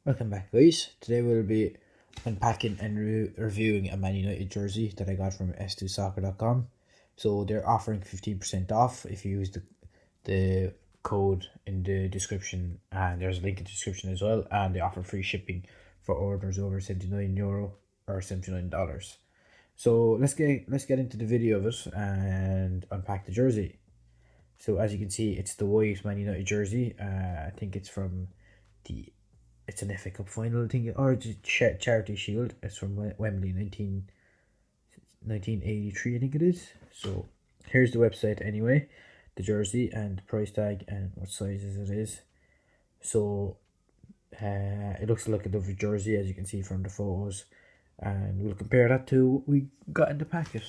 Welcome back, guys. Today we'll be unpacking and reviewing a Man United jersey that I got from s2soccer.com. So they're offering 15% off if you use the code in the description, and there's a link in the description as well, and they offer free shipping for orders over €79 or $79. So let's get into the video of it and unpack the jersey. So as you can see, it's the white Man United jersey. I think it's from it's an FA Cup final, I think, or Charity Shield. It's from Wembley, 1983, I think it is. So here's the website anyway, the jersey and the price tag and what sizes it is. So it looks like a lovely jersey, as you can see from the photos, and we'll compare that to what we got in the packet.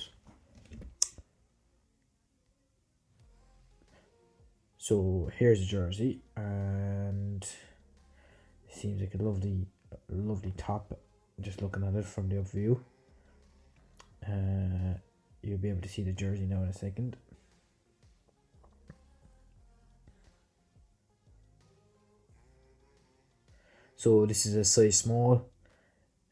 So here's the jersey, and seems like a lovely top. Just looking at it from the up view, you'll be able to see the jersey now in a second. So this is a size small.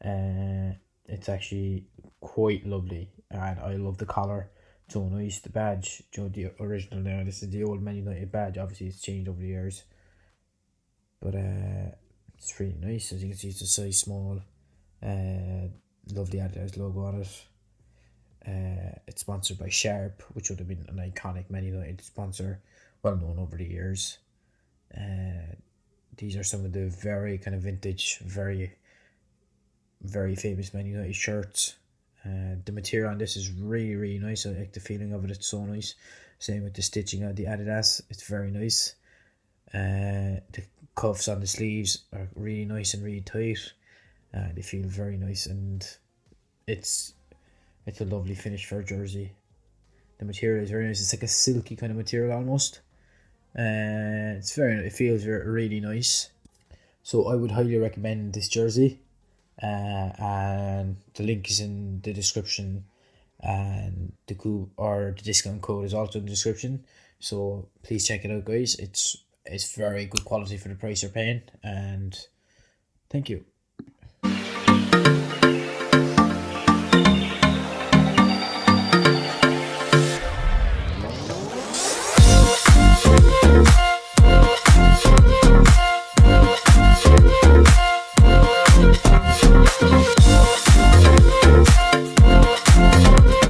It's actually quite lovely, and I love the collar. So nice. The badge, the original now. This is the old Man United badge. Obviously, it's changed over the years, but it's really nice. As you can see, it's a size small. Lovely Adidas logo on it. It's sponsored by Sharp, which would have been an iconic Man United sponsor, well known over the years. These are some of the very kind of vintage, very famous Man United shirts. The material on this is really nice. I like the feeling of it. It's so nice. Same with the stitching on the Adidas. It's very nice. The cuffs on the sleeves are really nice and really tight. They feel very nice, and it's a lovely finish for a jersey. The material is very nice. It's like a silky kind of material almost. It feels really nice. So I would highly recommend this jersey. And the link is in the description, and the discount code is also in the description. So please check it out, guys. It's very good quality for the price you're paying, and thank you.